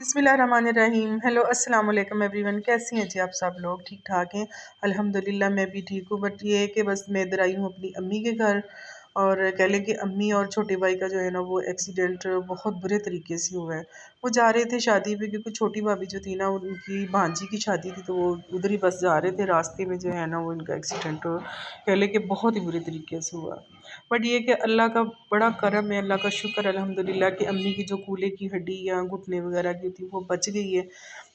बिस्मिल्लाहिर्रहमानिर्रहीम। हेलो अस्सलाम वालेकुम एवरीवन। कैसी हैं जी आप सब लोग? ठीक ठाक हैं? अल्हम्दुलिल्लाह मैं भी ठीक हूँ। बट ये है कि बस मैं इधर आई हूँ अपनी अम्मी के घर, और कह लें कि अम्मी और छोटे भाई का जो है ना वो एक्सीडेंट बहुत बुरे तरीके से हुआ है। वो जा रहे थे शादी पे, क्योंकि छोटी भाभी जो थी ना उनकी भांजी की शादी थी, तो वो उधर ही बस जा रहे थे। रास्ते में जो है ना वो इनका एक्सीडेंट कह लें कि बहुत ही बुरे तरीके से हुआ। बट ये कि अल्लाह का बड़ा करम है, अल्लाह का शुक्र अल्हम्दुलिल्लाह कि अम्मी की जो कूल्हे की हड्डी या घुटने वगैरह की थी वो बच गई है।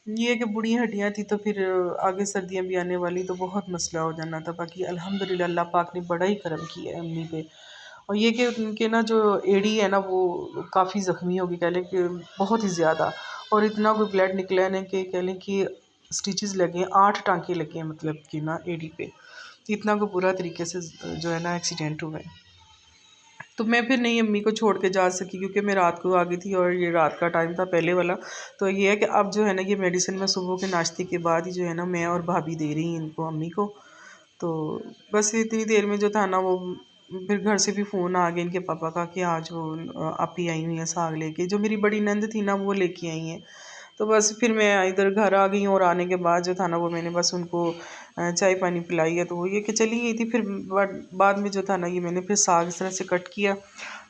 ये है कि बुरी हड्डियाँ थी तो फिर आगे सर्दियाँ भी आने वाली तो बहुत मसला हो जाना था। बाकी अल्हम्दुलिल्लाह अल्लाह पाक ने बड़ा ही करम किया है अम्मी पे। और ये कि उनके ना जो एड़ी है ना वो काफ़ी ज़ख्मी होगी, कह लें कि बहुत ही ज़्यादा। और इतना कोई ब्लड निकला है ना कि कह लें कि स्टिचेस लगे हैं, 8 टाँके लगे हैं मतलब कि ना एड़ी पे। तो इतना कोई बुरा तरीके से जो है ना एक्सीडेंट हुआ है। तो मैं फिर नहीं अम्मी को छोड़ के जा सकी, क्योंकि मैं रात को आ गई थी और ये रात का टाइम था पहले वाला। तो ये है कि अब जो है ना ये मेडिसिन मैं सुबह के नाश्ते के बाद ही जो है ना मैं और भाभी दे रही हैं इनको, अम्मी को। तो बस इतनी देर में जो था ना वो फिर घर से भी फ़ोन आ गया इनके पापा का कि आज वो आप ही आई हुई हैं साग लेके। जो मेरी बड़ी नंद थी ना वो लेके आई हैं। तो बस फिर मैं इधर घर आ गई हूँ, और आने के बाद जो था ना वो मैंने बस उनको चाय पानी पिलाई है। तो वो ये कि चली गई थी। फिर बाद में जो था ना ये मैंने फिर साग इस तरह से कट किया।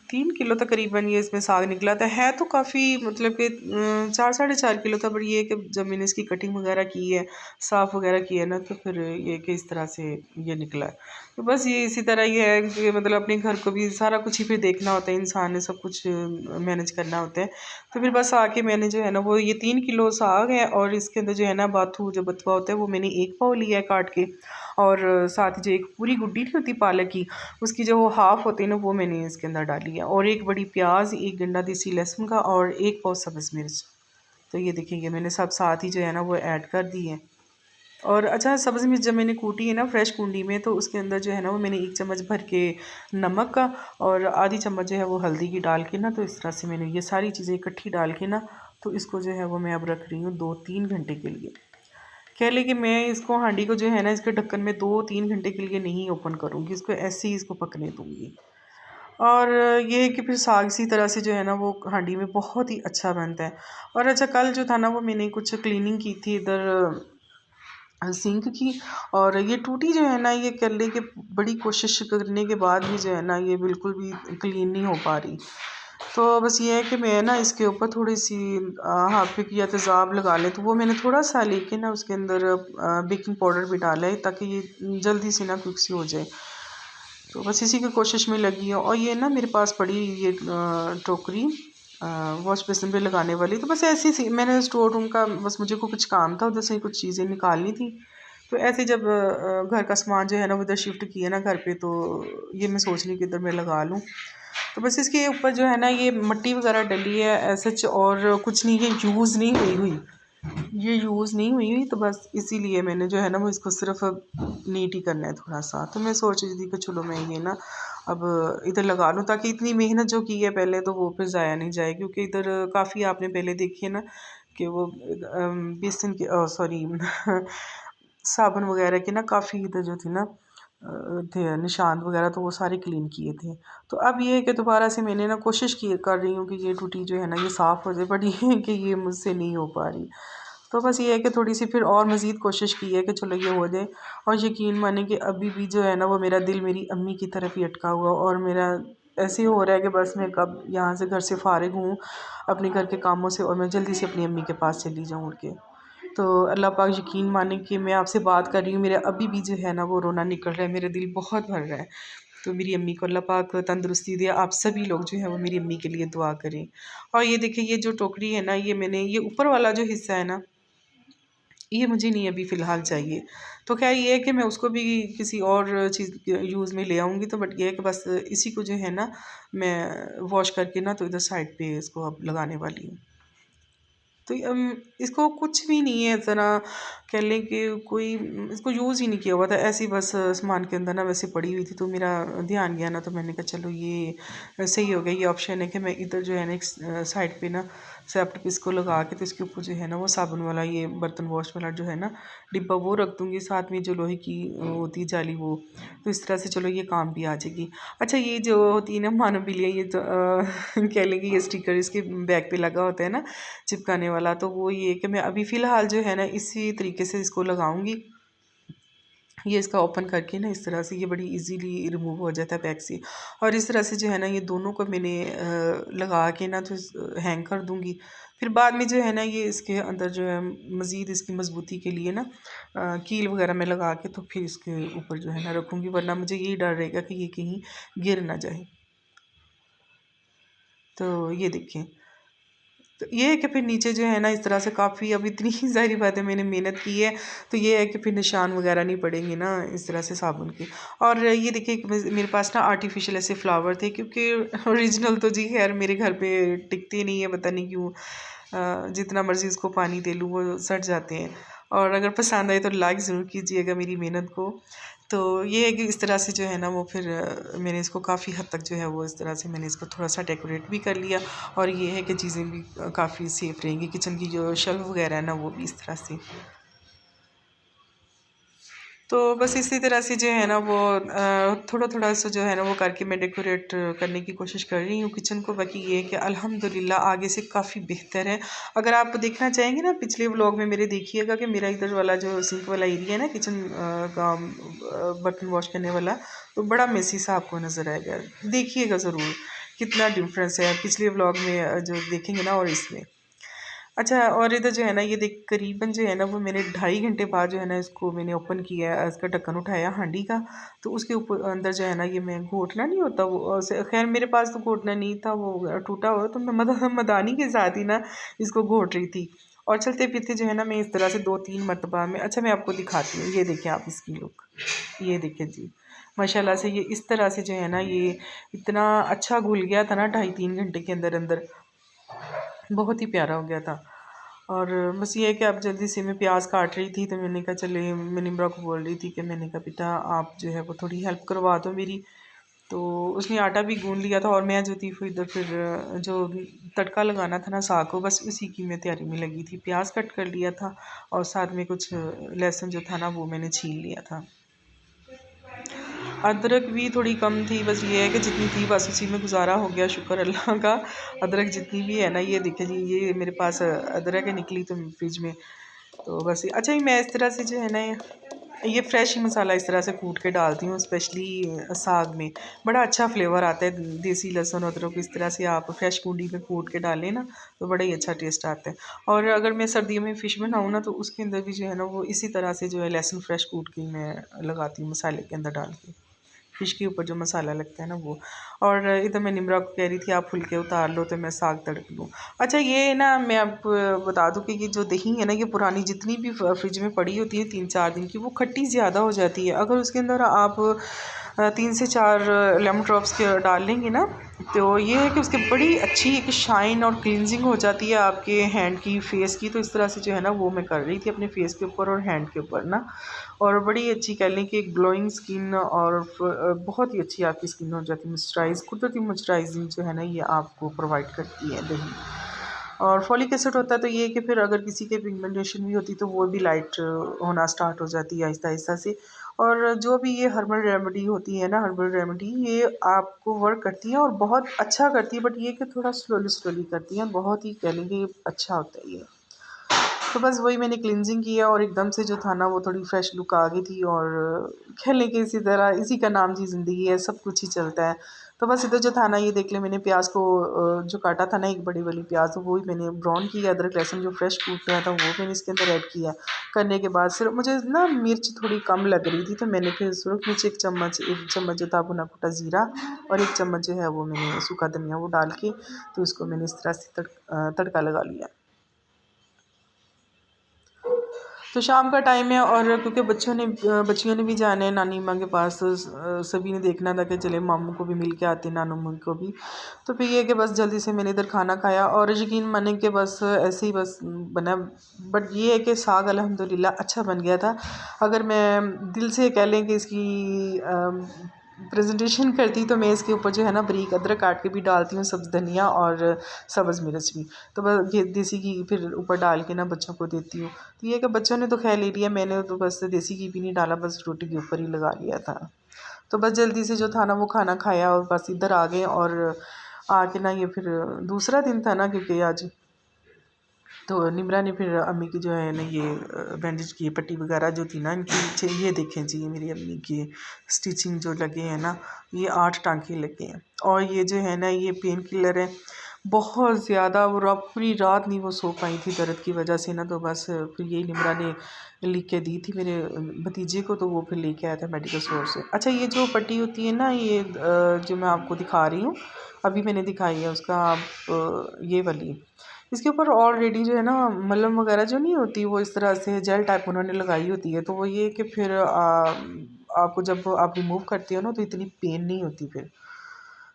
3 किलो तकरीबन ये इसमें साग निकला था। है तो काफ़ी मतलब कि 4 साढ़े 4 किलो था। बट ये है कि जब मैंने इसकी कटिंग वगैरह की है, साफ़ वगैरह किया है ना, तो फिर ये कि इस तरह से ये निकला है। तो बस ये इसी तरह ये है कि मतलब अपने घर को भी सारा कुछ ही फिर देखना होता है, इंसान ने सब कुछ मैनेज करना होता है। तो फिर बस आके मैंने जो है ना वो ये 3 किलो साग है, और इसके अंदर जो है ना बाथू जो बथुआ होता है वो मैंने 1 पाव लिया है काट के। और साथ ही जो एक पूरी गुड्डी नहीं होती पालक की, उसकी जो वो हाफ़ होती है ना वो मैंने इसके अंदर डाली है। और एक बड़ी प्याज, एक गंढा देसी लहसुन का, और 1 पाव सब्ज़ मिर्च। तो ये देखिए मैंने सब साथ ही जो है ना वो ऐड कर दी है। और अच्छा, सब्ज़ मिर्च जब मैंने कूटी है ना फ्रेश कूंडी में, तो उसके अंदर जो है ना वो मैंने 1 चम्मच भर के नमक का, और आधी चम्मच जो है वो हल्दी की डाल के ना, तो इस तरह से मैंने ये सारी चीज़ें इकट्ठी डाल के ना, तो इसको जो है वो मैं अब रख रही हूँ 2-3 घंटे के लिए। कह लें कि मैं इसको हांडी को जो है ना इसके ढक्कन में 2-3 घंटे के लिए नहीं ओपन करूँगी, इसको ऐसे ही इसको पकने दूँगी। और ये है कि फिर साग इसी तरह से जो है ना वो हांडी में बहुत ही अच्छा बनता है। और अच्छा, कल जो था ना वो मैंने कुछ क्लीनिंग की थी इधर सिंक की, और ये टूटी जो है ना ये कर ले कि बड़ी कोशिश करने के बाद भी जो है ना ये बिल्कुल भी क्लीन नहीं हो पा रही। तो बस ये है कि मैं ना इसके ऊपर थोड़ी सी हार्पिक या तेज़ाब लगा लें, तो वो मैंने थोड़ा सा लेके ना उसके अंदर बेकिंग पाउडर भी डाला है, ताकि ये जल्दी से ना क्विक सी हो जाए। तो बस इसी की कोशिश में लगी हूँ। और ये ना मेरे पास पड़ी ये टोकरी वॉश बेसिन पे लगाने वाली। तो बस ऐसे ही मैंने स्टोर रूम का बस मुझे को कुछ काम था, उधर से कुछ चीज़ें निकालनी थी। तो ऐसे जब घर का सामान जो है ना वो इधर शिफ्ट किया ना घर पे, तो ये मैं सोच रही कि इधर मैं लगा लूँ। तो बस इसके ऊपर जो है ना ये मिट्टी वगैरह डली है सच, और कुछ नहीं, ये यूज़ नहीं हुई हुई, ये यूज़ नहीं हुई हुई। तो बस इसीलिए मैंने जो है ना वो इसको सिर्फ नीट ही करना है थोड़ा सा। तो मैं सोच रही थी कि चलो मैं ये ना अब इधर लगा लूँ, ताकि इतनी मेहनत जो की है पहले तो वो फिर ज़ाया नहीं जाए। क्योंकि इधर काफ़ी आपने पहले देखी है ना कि वो बेसन के सॉरी साबुन वगैरह के ना काफ़ी इधर जो थी ना थे निशान वगैरह, तो वो सारे क्लीन किए थे। तो अब ये है कि दोबारा से मैंने ना कोशिश की कर रही हूँ कि ये टूटी जो है ना ये साफ़ हो जाए, बट ये है कि ये मुझसे नहीं हो पा रही। तो बस ये है कि थोड़ी सी फिर और मज़ीद कोशिश की है कि चलो ये हो जाए। और यकीन माने कि अभी भी जो है ना वो मेरा दिल मेरी अम्मी की तरफ ही अटका हुआ, और मेरा ऐसे ही हो रहा है कि बस मैं कब यहाँ से घर से फ़ारिग हूँ अपने घर के कामों से, और मैं जल्दी से अपनी अम्मी के पास चली जाऊँ उड़ के। तो अल्लाह पाक यकीन माने कि मैं आपसे बात कर रही हूँ, मेरा अभी भी जो है ना वो रोना निकल रहा है, मेरा दिल बहुत भर रहा है। तो मेरी अम्मी को अल्लाह पाक तंदुरुस्ती दे। आप सभी लोग जो है वो मेरी अम्मी के लिए दुआ करें। और ये देखिए ये जो टोकरी है ना ये मैंने ये ऊपर वाला जो हिस्सा है ना ये मुझे नहीं अभी फ़िलहाल चाहिए। तो ख़ैर ये है कि मैं उसको भी किसी और चीज़ यूज़ में ले आऊँगी। तो बट ये है कि बस इसी को जो है ना मैं वॉश करके ना तो इधर साइड पे इसको अब लगाने वाली हूँ। तो इसको कुछ भी नहीं है ज़रा, कह लें कि कोई इसको यूज़ ही नहीं किया हुआ था। ऐसे ही बस सामान के अंदर ना वैसे पड़ी हुई थी, तो मेरा ध्यान गया ना, तो मैंने कहा चलो ये सही हो गया। ये ऑप्शन है कि मैं इधर जो है ना एक साइड पे ना सेप्ट पे इसको लगा के तो इसके ऊपर जो है ना वो साबुन वाला ये बर्तन वॉश वाला जो है ना डिब्बा वो रख दूँगी, साथ में जो लोहे की होती है जाली वो, तो इस तरह से चलो ये काम भी आ जाएगी। अच्छा ये जो होती है ना मानो बिल्लियाँ, ये तो कह लेंगे ये स्टिकर इसके बैग पे लगा होता है ना चिपकाने वाला, तो वो ये कि मैं अभी फ़िलहाल जो है ना इसी तरीके से इसको लगाऊंगी। ये इसका ओपन करके ना इस तरह से ये बड़ी इजीली रिमूव हो जाता है बैग से। और इस तरह से जो है ना ये दोनों को मैंने लगा के ना तो हैंग कर दूंगी। फिर बाद में जो है ना ये इसके अंदर जो है मज़ीद इसकी मजबूती के लिए ना कील वगैरह में लगा के तो फिर इसके ऊपर जो है ना रखूँगी, वरना मुझे यही डर रहेगा कि ये कहीं गिर ना जाए। तो ये देखें, तो ये है कि फिर नीचे जो है ना इस तरह से काफ़ी, अब इतनी सारी बातें मैंने मेहनत की है तो ये है कि फिर निशान वगैरह नहीं पड़ेंगे ना इस तरह से साबुन के। और ये देखिए मेरे पास ना आर्टिफिशियल ऐसे फ्लावर थे, क्योंकि ओरिजिनल तो जी खैर मेरे घर पे टिकते नहीं है, पता नहीं क्यों जितना मर्ज़ी उसको पानी दे लूँ वो सड़ जाते हैं। और अगर पसंद आए तो लाइक ज़रूर कीजिएगा मेरी मेहनत को। तो ये है कि इस तरह से जो है ना वो फिर मैंने इसको काफ़ी हद तक जो है वो इस तरह से मैंने इसको थोड़ा सा डेकोरेट भी कर लिया। और ये है कि चीज़ें भी काफ़ी सेफ़ रहेंगी, किचन की जो शेल्फ वगैरह है ना वो भी इस तरह से। तो बस इसी तरह से जो है ना वो थोड़ा थोड़ा सा जो है ना वो करके मैं डेकोरेट करने की कोशिश कर रही हूँ किचन को। बाकी ये है कि अल्हम्दुलिल्लाह आगे से काफ़ी बेहतर है। अगर आप देखना चाहेंगे ना पिछले व्लॉग में मेरे, देखिएगा कि मेरा इधर वाला जो सिंक वाला एरिया है ना किचन का बर्तन वॉश करने वाला, तो बड़ा मेसी सा आपको नज़र आएगा। देखिएगा ज़रूर कितना डिफरेंस है पिछले व्लॉग में जो देखेंगे ना और इसमें। अच्छा, और इधर जो है ना ये देख करीबन जो है ना वो मैंने 2.5 घंटे बाद जो है ना इसको मैंने ओपन किया है, इसका ढक्कन उठाया हांडी का। तो उसके ऊपर अंदर जो है ना ये मैं घोटना नहीं होता वो खैर मेरे पास तो घोटना नहीं था, वो टूटा हुआ, तो मैं मदानी के साथ ही ना इसको घोट रही थी। और चलते फिरते जो है ना मैं इस तरह से 2-3 मरतबा में, अच्छा मैं आपको दिखाती हूँ, ये देखें आप इसकी लुक, ये देखें जी माशाल्लाह से ये इस तरह से जो है ना ये इतना अच्छा घुल गया था ना 2.5-3 घंटे के अंदर अंदर, बहुत ही प्यारा हो गया था। और बस ये है कि अब जल्दी से मैं प्याज काट रही थी तो मैंने कहा चले, मैं निम्रा को बोल रही थी कि मैंने कहा बेटा आप जो है वो थोड़ी हेल्प करवा दो मेरी। तो उसने आटा भी गूंद लिया था और मैं जो थी फिर इधर फिर जो तड़का लगाना था ना साग को, बस उसी की मैं तैयारी में लगी थी। प्याज कट कर लिया था और साथ में कुछ लहसुन जो था ना वो मैंने छील लिया था। अदरक भी थोड़ी कम थी, बस ये है कि जितनी थी बस उसी में गुजारा हो गया, शुक्र अल्लाह का। अदरक जितनी भी है ना, ये देखिए जी ये मेरे पास अदरक है निकली तो फ्रिज में। तो बस अच्छा ही मैं इस तरह से जो है ना ये फ्रेश ही मसाला इस तरह से कूट के डालती हूँ, स्पेशली साग में बड़ा अच्छा फ्लेवर आता है। देसी लहसुन अदरक इस तरह से आप फ्रेश कूटी में कूट के डालें ना तो बड़ा ही अच्छा टेस्ट आता है। और अगर मैं सर्दियों में फ़िश बनाऊँ ना तो उसके अंदर भी जो है ना वो इसी तरह से जो है लहसुन फ्रेश कूट के मैं लगाती हूँ मसाले के अंदर डाल के, फ़िश के ऊपर जो मसाला लगता है ना वो। और इधर मैं निम्रा को कह रही थी आप फुलके उतार लो तो मैं साग तड़क लूँ। अच्छा ये ना मैं आपको बता दूँ कि ये जो दही है ना ये पुरानी जितनी भी फ्रिज में पड़ी होती है 3-4 दिन की, वो खट्टी ज़्यादा हो जाती है। अगर उसके अंदर आप 3 से 4 लेमन ड्रॉप्स के डाल लेंगे ना तो ये है कि उसकी बड़ी अच्छी एक शाइन और क्लिनजिंग हो जाती है आपके हैंड की, फेस की। तो इस तरह से जो है ना वो मैं कर रही थी अपने फेस के ऊपर और हैंड के ऊपर ना, और बड़ी अच्छी कह लें कि ग्लोइंग स्किन और बहुत ही अच्छी आपकी स्किन हो जाती है। मॉइस्चराइज कुदरती मॉइस्चराइजिंग जो है ना ये आपको प्रोवाइड करती है दही। और फॉलिक एसिड होता है तो ये है कि फिर अगर किसी के पिगमेंटेशन भी होती तो वो भी लाइट होना स्टार्ट हो जाती है आहिस्ता आहिस्ता से। और जो भी ये हर्बल रेमेडी होती है ना, हर्बल रेमेडी ये आपको वर्क करती है और बहुत अच्छा करती है, बट ये कि थोड़ा स्लोली स्लोली करती है, बहुत ही कह लेंगे अच्छा होता है ये। तो बस वही मैंने क्लिनजिंग किया और एकदम से जो था ना वो थोड़ी फ्रेश लुक आ गई थी। और कह लें कि इसी तरह इसी का नाम जी ज़िंदगी है, सब कुछ ही चलता है। तो बस इधर जो था ना ये देख लें मैंने प्याज को जो काटा था ना एक बड़ी वाली प्याज, तो वो ही मैंने ब्राउन किया। अदरक लहसुन जो फ्रेश कूट रहा था वो मैंने इसके अंदर ऐड किया। करने के बाद सिर्फ मुझे ना मिर्च थोड़ी कम लग रही थी तो मैंने फिर सिर्फ नीचे एक चम्मच जो था भुना कुटा ज़ीरा और 1 चम्मच जो है वो मैंने सूखा धनिया वो डाल के तो इसको मैंने इस तरह से तड़का लगा लिया। तो शाम का टाइम है और क्योंकि बच्चियों ने भी जाना है नानी माँ के पास, तो सभी ने देखना था कि चले मामू को भी मिल के आते नानू माँ को भी। तो फिर ये कि बस जल्दी से मैंने इधर खाना खाया और यकीन माने कि बस ऐसे ही बस बना। बट ये है कि साग अल्हम्दुलिल्लाह अच्छा बन गया था। अगर मैं दिल से कह लें कि इसकी प्रेजेंटेशन करती तो मैं इसके ऊपर जो है ना बारीक अदरक काट के भी डालती हूँ, सब्ज़ धनिया और सब्ज़ मिर्च भी। तो बस ये देसी घी फिर ऊपर डाल के ना बच्चों को देती हूँ। तो ये कि बच्चों ने तो खैर ले लिया, मैंने तो बस देसी घी भी नहीं डाला, बस रोटी के ऊपर ही लगा लिया था। तो बस जल्दी से जो था ना वो खाना खाया और बस इधर आ गए। और आके ना ये फिर दूसरा दिन था ना, क्योंकि आज तो निमरा ने फिर अम्मी की जो है ना ये बैंडेज की पट्टी वगैरह जो थी ना इनकी पीछे, ये देखें जी, ये मेरी अम्मी की स्टिचिंग जो लगे हैं ना, ये 8 टांके लगे हैं। और ये जो है ना ये पेन किलर है बहुत ज़्यादा, वो पूरी रात नहीं वो सो पाई थी दर्द की वजह से ना। तो बस फिर यही निमरा ने लिख के दी थी मेरे भतीजे को, तो वो फिर लेके आया था मेडिकल स्टोर से। अच्छा, ये जो पट्टी होती है ना ये जो मैं आपको दिखा रही हूँ, अभी मैंने दिखाई है उसका, आप ये वाली, इसके ऊपर ऑलरेडी जो है ना मलहम वगैरह जो नहीं होती, वो इस तरह से जेल टाइप उन्होंने लगाई होती है। तो वो ये कि फिर आपको जब आप रिमूव करते हो ना तो इतनी पेन नहीं होती फिर।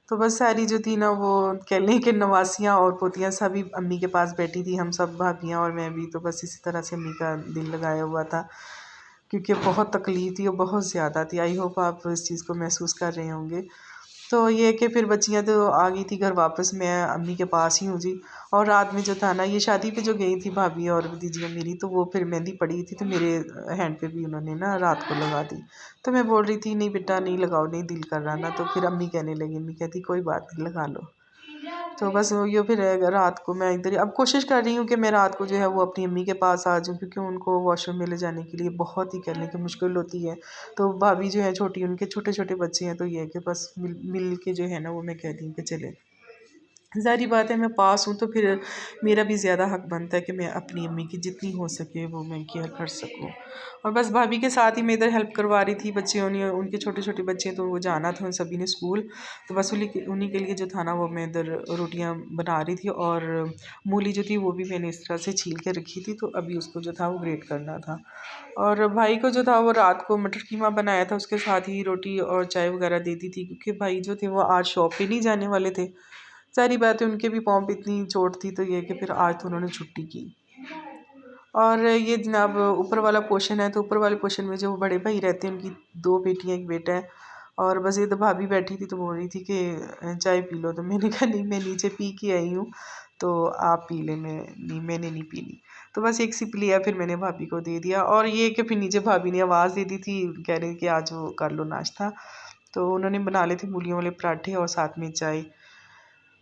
तो बस सारी जो थी ना वो कह लें कि नवासियाँ और पोतियाँ सभी अम्मी के पास बैठी थी, हम सब भाभियाँ और मैं भी। तो बस इसी तरह से अम्मी का दिल लगाया हुआ था, क्योंकि बहुत तकलीफ़ थी और बहुत ज़्यादा थी। आई होप आप इस चीज़ को महसूस कर रहे होंगे। तो ये कि फिर बच्चियाँ तो आ गई थी घर वापस, मैं अम्मी के पास ही हूँ जी। और रात में जो था ना ये शादी पे जो गई थी भाभी और भतीजियाँ मेरी, तो वो फिर मेहंदी पड़ी थी, तो मेरे हैंड पे भी उन्होंने ना रात को लगा दी। तो मैं बोल रही थी नहीं बेटा नहीं लगाओ, नहीं दिल कर रहा ना। तो फिर अम्मी कहने लगी, अम्मी कहती कोई बात नहीं लगा लो। तो बस यो फिर रात को मैं इधर अब कोशिश कर रही हूँ कि मैं रात को जो है वो अपनी अम्मी के पास आ जाऊँ, क्योंकि उनको वॉशरूम में ले जाने के लिए बहुत ही करने की मुश्किल होती है। तो भाभी जो है छोटी, उनके छोटे छोटे बच्चे हैं, तो ये है कि बस मिल मिल के जो है ना वो मैं कहती हूँ कि चले। ज़ाहिर बात है मैं पास हूँ, तो फिर मेरा भी ज़्यादा हक बनता है कि मैं अपनी अम्मी की जितनी हो सके वो मैं केयर कर सकूँ। और बस भाभी के साथ ही मैं इधर हेल्प करवा रही थी, बच्चे उन्हें, उनके छोटे छोटे बच्चे, तो वो जाना था उन सभी ने स्कूल। तो बस उन्हीं के लिए जो था ना वो मैं इधर रोटियां बना रही थी। और मूली जो थी वो भी मैंने इस तरह से छील के रखी थी, तो अभी उसको जो था वो ग्रेट करना था। और भाई को जो था वो रात को मटर कीमा बनाया था, उसके साथ ही रोटी और चाय वगैरह दे दी थी, क्योंकि भाई जो थे वो आज शॉप पे नहीं जाने वाले थे। सारी बात है, उनके भी पाँव पे इतनी चोट थी, तो ये कि फिर आज तो उन्होंने छुट्टी की। और ये जनाब ऊपर वाला पोर्शन है, तो ऊपर वाले पोर्शन में जो बड़े भाई रहते हैं उनकी 2 बेटियां 1 बेटा है। और बस ये तो भाभी बैठी थी तो बोल रही थी कि चाय पी लो, तो मैंने कहा नहीं मैं नीचे पी के आई हूँ, तो आप पी लें, मैंने नहीं पीनी। तो बस एक सिप लिया, फिर मैंने भाभी को दे दिया। और ये कि फिर नीचे भाभी ने आवाज़ दे दी थी, कह रही कि आज वो कर लो नाश्ता। तो उन्होंने बना लिए थे मूलियों वाले पराठे और साथ में चाय।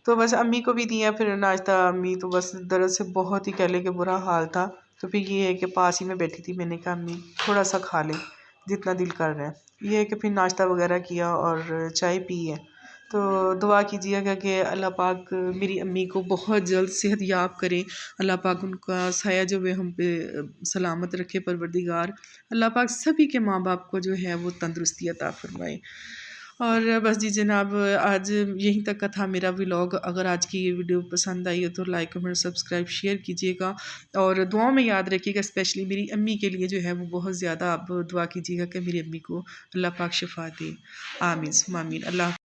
तो बस अम्मी को भी दिया फिर नाश्ता। अम्मी तो बस दर्द से बहुत ही कह लें कि बुरा हाल था। तो फिर ये है कि पास ही में बैठी थी, मैंने कहा अम्मी थोड़ा सा खा लें जितना दिल कर रहा है। ये है कि फिर नाश्ता वगैरह किया और चाय पी है। तो दुआ कीजिएगा कि अल्लाह पाक मेरी अम्मी को बहुत जल्द सेहत याब करे। अल्लाह पाक उनका साया जो है हम पे सलामत रखे परवरदिगार। अल्लाह पाक सभी के माँ बाप को जो है वो तंदुरुस्ती अता फरमाए। और बस जी जनाब, आज यहीं तक का था मेरा व्लॉग। अगर आज की ये वीडियो पसंद आई हो तो लाइक कमेंट सब्सक्राइब शेयर कीजिएगा, और दुआओं में याद रखिएगा, स्पेशली मेरी अम्मी के लिए जो है वो बहुत ज़्यादा आप दुआ कीजिएगा कि मेरी अम्मी को अल्लाह पाक शिफा दे। आमीन सुम्मा आमीन। अल्लाह